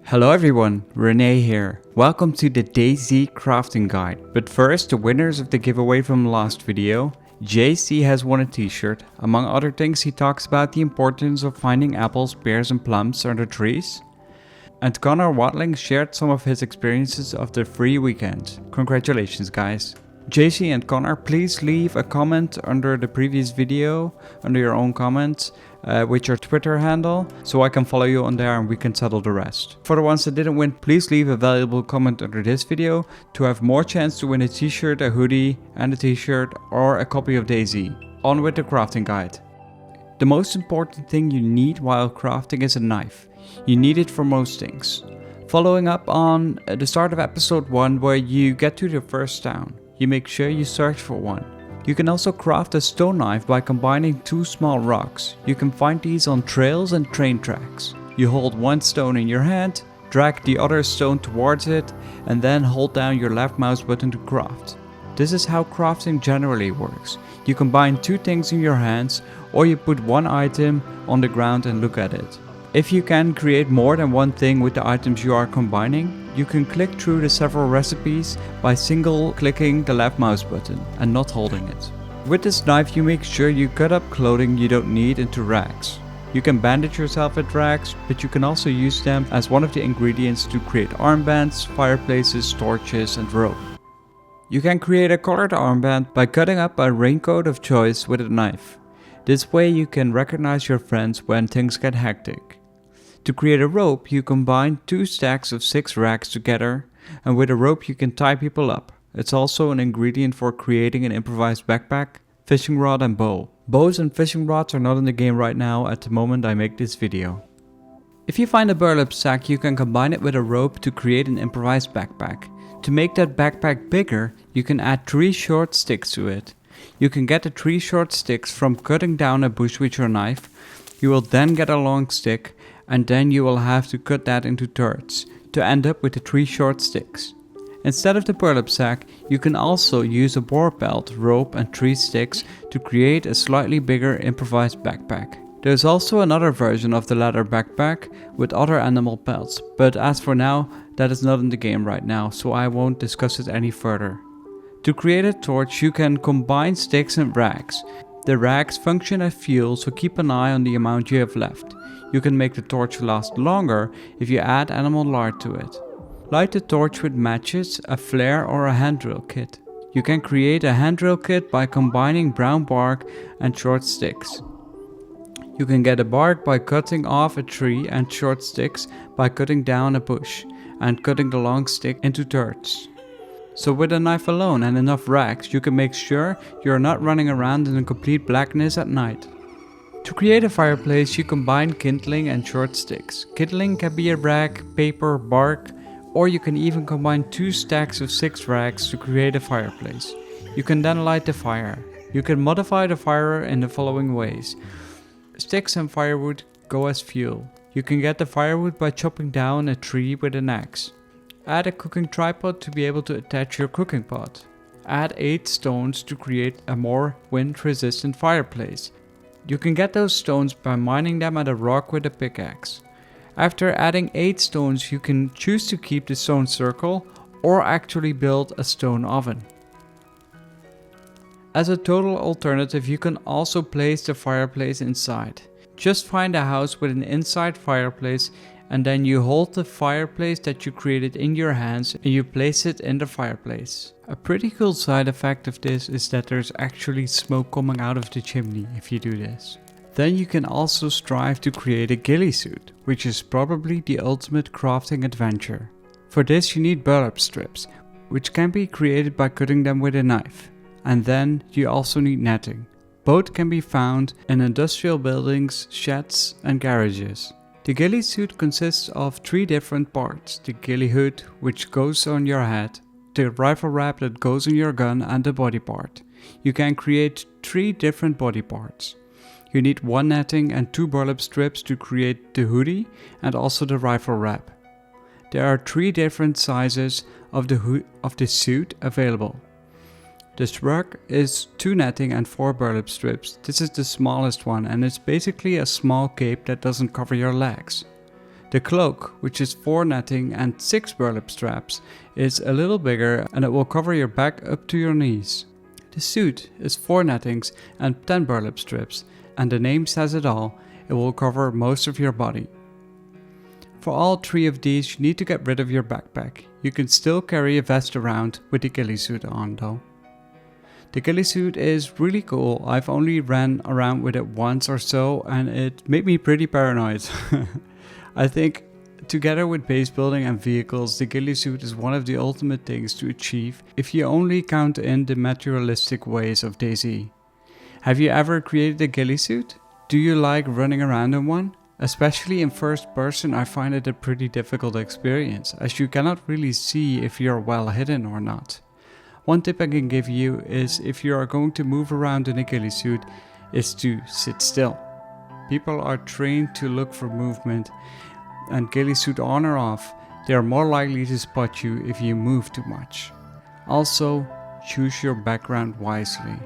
Hello everyone, Renee here. Welcome to the DayZ crafting guide. But first, the winners of the giveaway from the last video. JC has won a t-shirt. Among other things, he talks about the importance of finding apples, pears and plums under trees. And Connor Watling shared some of his experiences of the free weekend. Congratulations guys. JC and Connor, please leave a comment under the previous video, under your own comments, with your Twitter handle, so I can follow you on there and we can settle the rest. For the ones that didn't win, please leave a valuable comment under this video to have more chance to win a t-shirt, a hoodie and a t-shirt or a copy of DayZ. On with the crafting guide. The most important thing you need while crafting is a knife. You need it for most things. Following up on the start of episode 1 where you get to the first town, you make sure you search for one. You can also craft a stone knife by combining two small rocks. You can find these on trails and train tracks. You hold one stone in your hand, drag the other stone towards it, and then hold down your left mouse button to craft. This is how crafting generally works. You combine two things in your hands, or you put one item on the ground and look at it. If you can create more than one thing with the items you are combining, you can click through the several recipes by single clicking the left mouse button and not holding it. With this knife you make sure you cut up clothing you don't need into rags. You can bandage yourself with rags, but you can also use them as one of the ingredients to create armbands, fireplaces, torches and rope. You can create a colored armband by cutting up a raincoat of choice with a knife. This way you can recognize your friends when things get hectic. To create a rope, you combine two stacks of 6 rags together, and with a rope you can tie people up. It's also an ingredient for creating an improvised backpack, fishing rod and bow. Bows and fishing rods are not in the game right now at the moment I make this video. If you find a burlap sack, you can combine it with a rope to create an improvised backpack. To make that backpack bigger, you can add 3 short sticks to it. You can get the 3 short sticks from cutting down a bush with your knife. You will then get a long stick, and then you will have to cut that into thirds to end up with the 3 short sticks. Instead of the burlap sack, you can also use a boar pelt, rope and 3 sticks to create a slightly bigger improvised backpack. There's also another version of the leather backpack with other animal pelts, but as for now, that is not in the game right now, so I won't discuss it any further. To create a torch, you can combine sticks and rags. The rags function as fuel, so keep an eye on the amount you have left. You can make the torch last longer if you add animal lard to it. Light the torch with matches, a flare or a hand drill kit. You can create a hand drill kit by combining brown bark and short sticks. You can get a bark by cutting off a tree and short sticks by cutting down a bush and cutting the long stick into thirds. So with a knife alone and enough rags, you can make sure you are not running around in complete blackness at night. To create a fireplace, you combine kindling and short sticks. Kindling can be a rag, paper, bark, or you can even combine 2 stacks of 6 rags to create a fireplace. You can then light the fire. You can modify the fire in the following ways. Sticks and firewood go as fuel. You can get the firewood by chopping down a tree with an axe. Add a cooking tripod to be able to attach your cooking pot. Add 8 stones to create a more wind-resistant fireplace. You can get those stones by mining them at a rock with a pickaxe. After adding 8 stones, you can choose to keep the stone circle or actually build a stone oven. As a total alternative, you can also place the fireplace inside. Just find a house with an inside fireplace and then you hold the fireplace that you created in your hands and you place it in the fireplace. A pretty cool side effect of this is that there's actually smoke coming out of the chimney if you do this. Then you can also strive to create a ghillie suit, which is probably the ultimate crafting adventure. For this you need burlap strips, which can be created by cutting them with a knife. And then you also need netting. Both can be found in industrial buildings, sheds and garages. The ghillie suit consists of 3 different parts: the ghillie hood, which goes on your head, the rifle wrap that goes on your gun, and the body part. You can create 3 different body parts. You need 1 netting and 2 burlap strips to create the hoodie and also the rifle wrap. There are 3 different sizes of the suit available. The shrug is 2 netting and 4 burlap strips. This is the smallest one and it's basically a small cape that doesn't cover your legs. The cloak, which is 4 netting and 6 burlap straps, is a little bigger and it will cover your back up to your knees. The suit is 4 nettings and 10 burlap strips, and the name says it all, it will cover most of your body. For all 3 of these you need to get rid of your backpack. You can still carry a vest around with the ghillie suit on though. The ghillie suit is really cool. I've only ran around with it once or so and it made me pretty paranoid. I think together with base building and vehicles, the ghillie suit is one of the ultimate things to achieve if you only count in the materialistic ways of DayZ. Have you ever created a ghillie suit? Do you like running around in one? Especially in first person, I find it a pretty difficult experience, as you cannot really see if you're well hidden or not. One tip I can give you is if you are going to move around in a ghillie suit is to sit still. People are trained to look for movement, and ghillie suit on or off, they are more likely to spot you if you move too much. Also, choose your background wisely.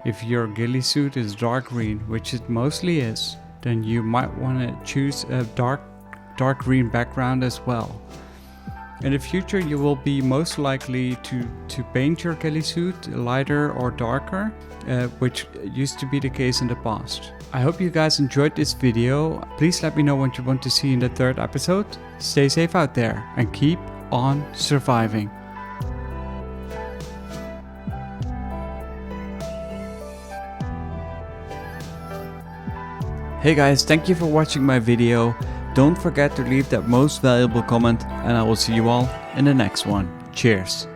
If your ghillie suit is dark green, which it mostly is, then you might want to choose a dark green background as well. In the future you will be most likely to paint your ghillie suit lighter or darker, which used to be the case in the past. I hope you guys enjoyed this video. Please let me know what you want to see in the 3rd episode. Stay safe out there and keep on surviving. Hey guys, thank you for watching my video. Don't forget to leave that most valuable comment and I will see you all in the next one. Cheers.